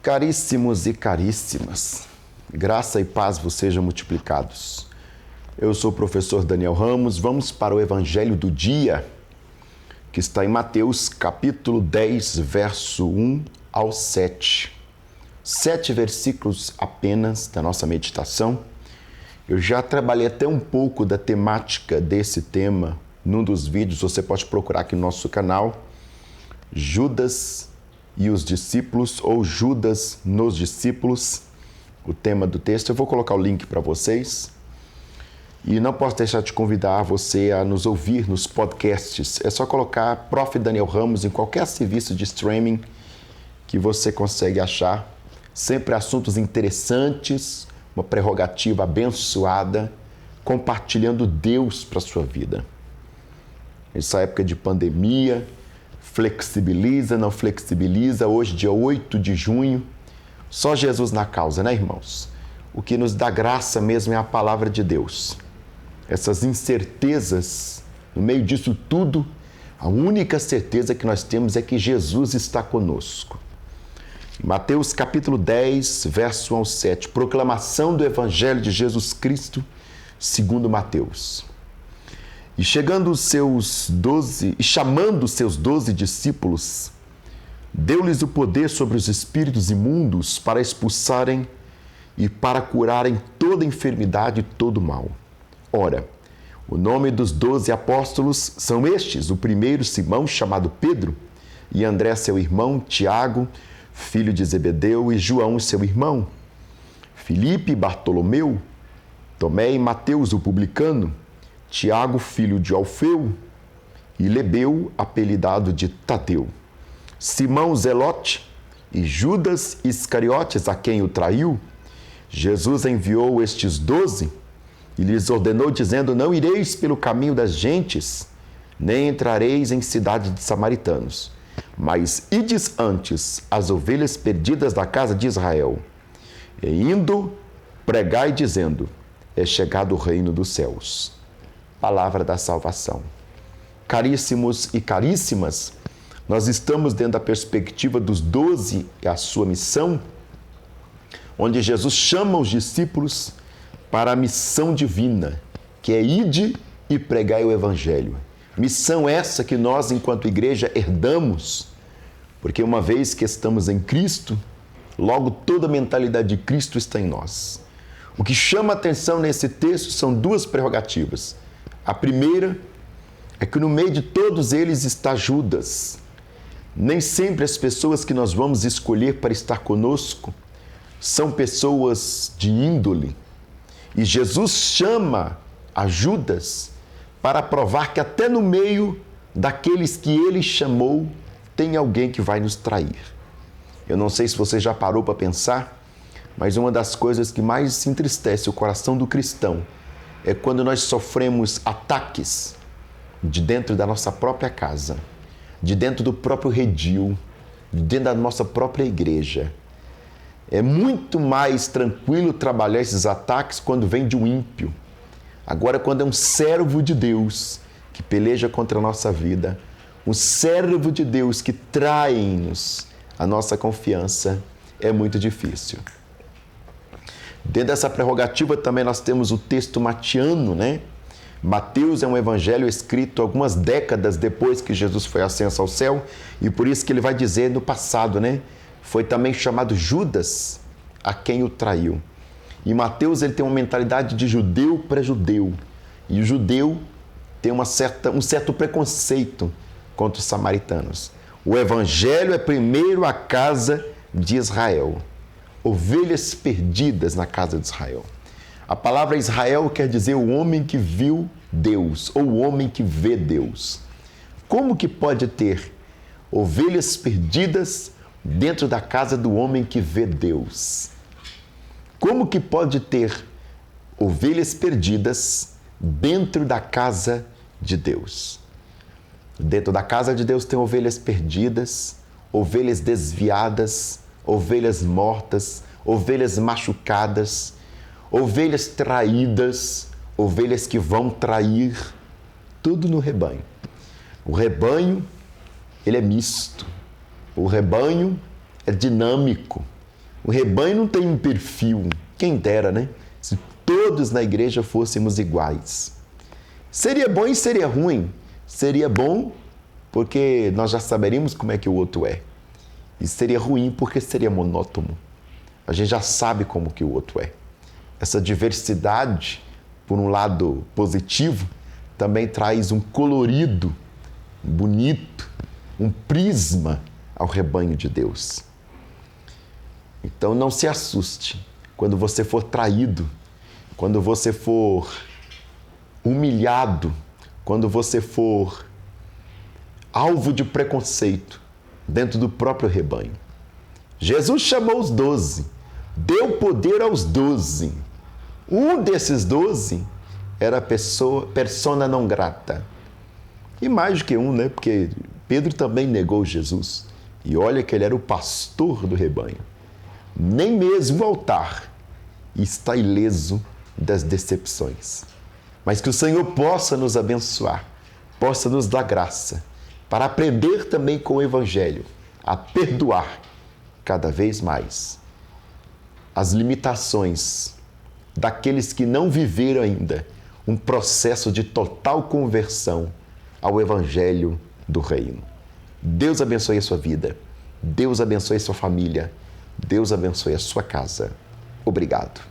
Caríssimos e caríssimas, graça e paz vos sejam multiplicados. Eu sou o professor Daniel Ramos, vamos para o Evangelho do dia, que está em Mateus capítulo 10, verso 1 ao 7. 7 versículos apenas da nossa meditação. Eu já trabalhei até um pouco da temática desse tema num dos vídeos, você pode procurar aqui no nosso canal, Judas e os discípulos, ou Judas nos discípulos, o tema do texto. Eu vou colocar o link para vocês. E não posso deixar de convidar você a nos ouvir nos podcasts. É só colocar Prof. Daniel Ramos em qualquer serviço de streaming que você consegue achar. Sempre assuntos interessantes, uma prerrogativa abençoada, compartilhando Deus para a sua vida. Nessa época de pandemia, flexibiliza, não flexibiliza, hoje dia 8 de junho, só Jesus na causa, né, irmãos? O que nos dá graça mesmo é a palavra de Deus. Essas incertezas, no meio disso tudo, a única certeza que nós temos é que Jesus está conosco. Mateus capítulo 10, verso 1 ao 7, proclamação do Evangelho de Jesus Cristo, segundo Mateus. E chamando os seus 12 discípulos, deu-lhes o poder sobre os espíritos imundos para expulsarem e para curarem toda enfermidade e todo mal. Ora, o nome dos 12 apóstolos são estes: o primeiro, Simão, chamado Pedro, e André, seu irmão, Tiago, filho de Zebedeu, e João, seu irmão, Filipe e Bartolomeu, Tomé e Mateus, o publicano, Tiago, filho de Alfeu, e Lebeu, apelidado de Tadeu, Simão Zelote e Judas Iscariotes, a quem o traiu. Jesus enviou estes 12 e lhes ordenou, dizendo: não ireis pelo caminho das gentes, nem entrareis em cidade de samaritanos, mas ides antes as ovelhas perdidas da casa de Israel. E indo, pregai dizendo: é chegado o reino dos céus. Palavra da salvação. Caríssimos e caríssimas, nós estamos dentro da perspectiva dos 12 e a sua missão, onde Jesus chama os discípulos para a missão divina, que é ide e pregai o Evangelho. Missão essa que nós, enquanto igreja, herdamos, porque uma vez que estamos em Cristo, logo toda a mentalidade de Cristo está em nós. O que chama a atenção nesse texto são duas prerrogativas. A primeira é que no meio de todos eles está Judas. Nem sempre as pessoas que nós vamos escolher para estar conosco são pessoas de índole. E Jesus chama a Judas para provar que até no meio daqueles que ele chamou, tem alguém que vai nos trair. Eu não sei se você já parou para pensar, mas uma das coisas que mais entristece o coração do cristão é quando nós sofremos ataques de dentro da nossa própria casa, de dentro do próprio redil, de dentro da nossa própria igreja. É muito mais tranquilo trabalhar esses ataques quando vem de um ímpio. Agora, quando é um servo de Deus que peleja contra a nossa vida, um servo de Deus que trai-nos a nossa confiança, é muito difícil. Dentro dessa prerrogativa também nós temos o texto matiano, né? Mateus é um evangelho escrito algumas décadas depois que Jesus foi ascenso ao céu, e por isso que ele vai dizer no passado, né? Foi também chamado Judas, a quem o traiu. E Mateus, ele tem uma mentalidade de judeu para judeu, e o judeu tem um certo preconceito contra os samaritanos. O evangelho é primeiro a casa de Israel. Ovelhas perdidas na casa de Israel. A palavra Israel quer dizer o homem que viu Deus, ou o homem que vê Deus. Como que pode ter ovelhas perdidas dentro da casa do homem que vê Deus? Como que pode ter ovelhas perdidas dentro da casa de Deus? Dentro da casa de Deus tem ovelhas perdidas, ovelhas desviadas, ovelhas mortas, ovelhas machucadas, ovelhas traídas, ovelhas que vão trair, tudo no rebanho. O rebanho, ele é misto. O rebanho é dinâmico. O rebanho não tem um perfil, quem dera, né? Se todos na igreja fôssemos iguais. Seria bom e seria ruim. Seria bom porque nós já saberíamos como é que o outro é. E seria ruim porque seria monótono. A gente já sabe como que o outro é. Essa diversidade, por um lado positivo, também traz um colorido bonito, um prisma ao rebanho de Deus. Então não se assuste quando você for traído, quando você for humilhado, quando você for alvo de preconceito dentro do próprio rebanho. Jesus chamou os 12, deu poder aos 12. Um desses 12 era persona não grata. E mais do que um, né? Porque Pedro também negou Jesus. E olha que ele era o pastor do rebanho. Nem mesmo o altar está ileso das decepções. Mas que o Senhor possa nos abençoar, possa nos dar graça, para aprender também com o Evangelho a perdoar cada vez mais as limitações daqueles que não viveram ainda um processo de total conversão ao Evangelho do Reino. Deus abençoe a sua vida, Deus abençoe a sua família, Deus abençoe a sua casa. Obrigado.